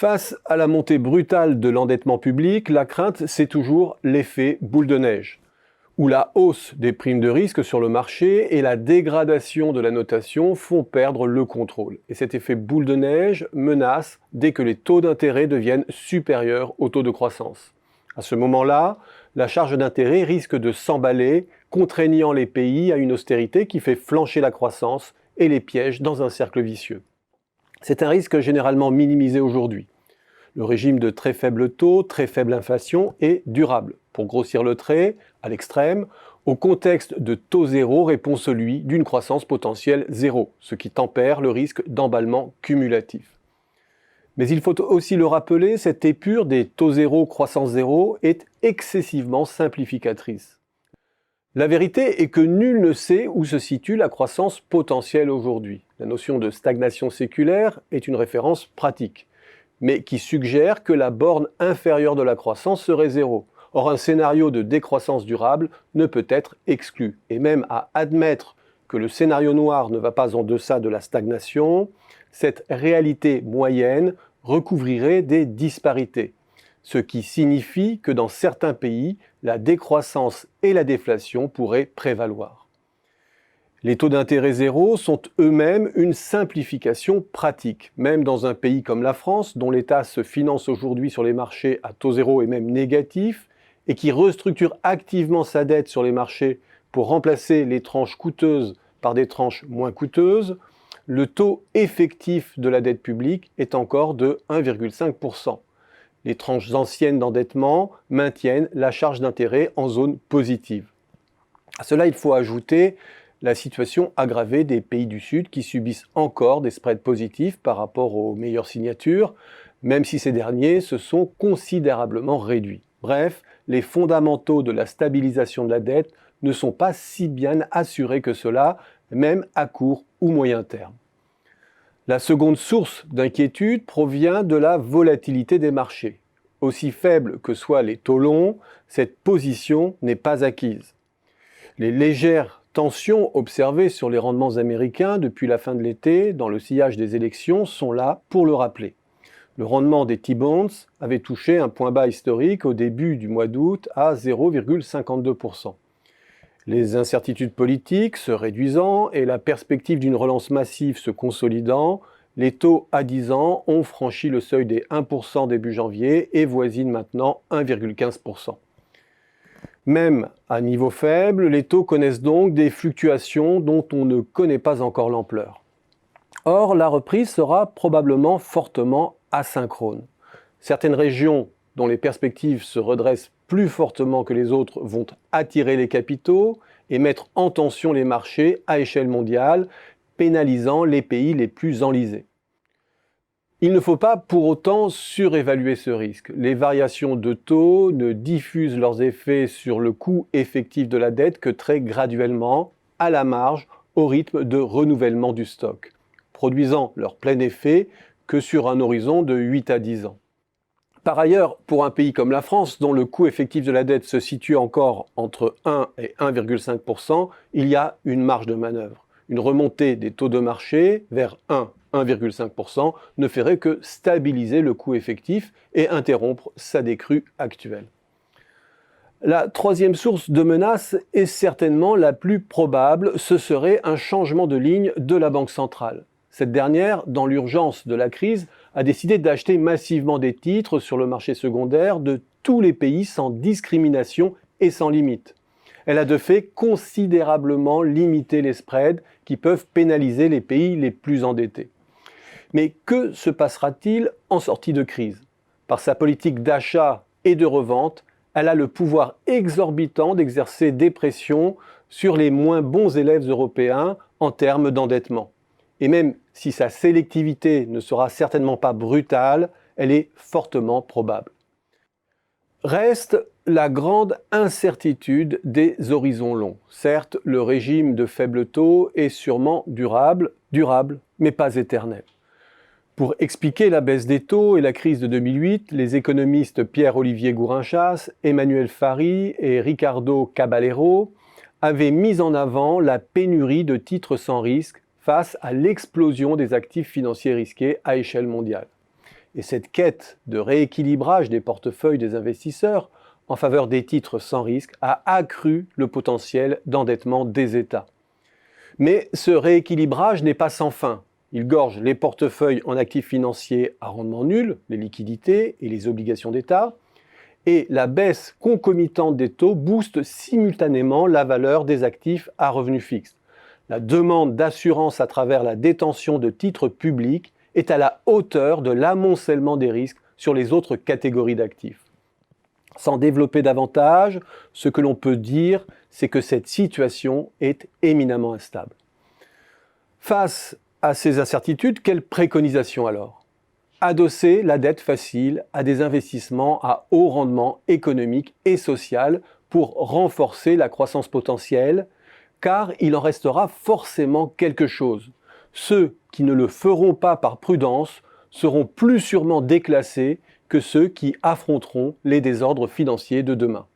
Face à la montée brutale de l'endettement public, la crainte, c'est toujours l'effet boule de neige, où la hausse des primes de risque sur le marché et la dégradation de la notation font perdre le contrôle. Et cet effet boule de neige menace dès que les taux d'intérêt deviennent supérieurs aux taux de croissance. À ce moment-là, la charge d'intérêt risque de s'emballer, contraignant les pays à une austérité qui fait flancher la croissance et les piège dans un cercle vicieux. C'est un risque généralement minimisé aujourd'hui. Le régime de très faible taux, très faible inflation est durable. Pour grossir le trait, à l'extrême, au contexte de taux zéro répond celui d'une croissance potentielle zéro, ce qui tempère le risque d'emballement cumulatif. Mais il faut aussi le rappeler, cette épure des taux zéro, croissance zéro est excessivement simplificatrice. La vérité est que nul ne sait où se situe la croissance potentielle aujourd'hui. La notion de stagnation séculaire est une référence pratique, mais qui suggère que la borne inférieure de la croissance serait zéro. Or, un scénario de décroissance durable ne peut être exclu. Et même à admettre que le scénario noir ne va pas en deçà de la stagnation, cette réalité moyenne recouvrirait des disparités, ce qui signifie que dans certains pays, la décroissance et la déflation pourraient prévaloir. Les taux d'intérêt zéro sont eux-mêmes une simplification pratique, même dans un pays comme la France, dont l'État se finance aujourd'hui sur les marchés à taux zéro et même négatif, et qui restructure activement sa dette sur les marchés pour remplacer les tranches coûteuses par des tranches moins coûteuses. Le taux effectif de la dette publique est encore de 1,5%. Les tranches anciennes d'endettement maintiennent la charge d'intérêt en zone positive. À cela, il faut ajouter la situation aggravée des pays du Sud qui subissent encore des spreads positifs par rapport aux meilleures signatures, même si ces derniers se sont considérablement réduits. Bref, les fondamentaux de la stabilisation de la dette ne sont pas si bien assurés que cela, même à court ou moyen terme. La seconde source d'inquiétude provient de la volatilité des marchés. Aussi faibles que soient les taux longs, cette position n'est pas acquise. Les légères tensions observées sur les rendements américains depuis la fin de l'été, dans le sillage des élections, sont là pour le rappeler. Le rendement des T-bonds avait touché un point bas historique au début du mois d'août à 0,52%. Les incertitudes politiques se réduisant et la perspective d'une relance massive se consolidant, les taux à 10 ans ont franchi le seuil des 1% début janvier et voisinent maintenant 1,15%. Même à niveau faible, les taux connaissent donc des fluctuations dont on ne connaît pas encore l'ampleur. Or, la reprise sera probablement fortement asynchrone. Certaines régions dont les perspectives se redressent plus fortement que les autres vont attirer les capitaux et mettre en tension les marchés à échelle mondiale, pénalisant les pays les plus enlisés. Il ne faut pas pour autant surévaluer ce risque. Les variations de taux ne diffusent leurs effets sur le coût effectif de la dette que très graduellement, à la marge, au rythme de renouvellement du stock, produisant leur plein effet que sur un horizon de 8 à 10 ans. Par ailleurs, pour un pays comme la France, dont le coût effectif de la dette se situe encore entre 1 et 1,5%, il y a une marge de manœuvre. Une remontée des taux de marché vers 1,5% ne ferait que stabiliser le coût effectif et interrompre sa décrue actuelle. La troisième source de menace est certainement la plus probable, ce serait un changement de ligne de la Banque centrale. Cette dernière, dans l'urgence de la crise, a décidé d'acheter massivement des titres sur le marché secondaire de tous les pays sans discrimination et sans limite. Elle a de fait considérablement limité les spreads qui peuvent pénaliser les pays les plus endettés. Mais que se passera-t-il en sortie de crise ? Par sa politique d'achat et de revente, elle a le pouvoir exorbitant d'exercer des pressions sur les moins bons élèves européens en termes d'endettement. Et même si sa sélectivité ne sera certainement pas brutale, elle est fortement probable. Reste la grande incertitude des horizons longs. Certes, le régime de faible taux est sûrement durable, mais pas éternel. Pour expliquer la baisse des taux et la crise de 2008, les économistes Pierre-Olivier Gourinchas, Emmanuel Fary et Ricardo Caballero avaient mis en avant la pénurie de titres sans risque face à l'explosion des actifs financiers risqués à échelle mondiale. Et cette quête de rééquilibrage des portefeuilles des investisseurs en faveur des titres sans risque a accru le potentiel d'endettement des États. Mais ce rééquilibrage n'est pas sans fin. Il gorge les portefeuilles en actifs financiers à rendement nul, les liquidités et les obligations d'État, et la baisse concomitante des taux booste simultanément la valeur des actifs à revenus fixes. La demande d'assurance à travers la détention de titres publics est à la hauteur de l'amoncellement des risques sur les autres catégories d'actifs. Sans développer davantage, ce que l'on peut dire, c'est que cette situation est éminemment instable. Face à ces incertitudes, quelle préconisation alors ? Adosser la dette facile à des investissements à haut rendement économique et social pour renforcer la croissance potentielle, car il en restera forcément quelque chose. Ceux qui ne le feront pas par prudence seront plus sûrement déclassés que ceux qui affronteront les désordres financiers de demain.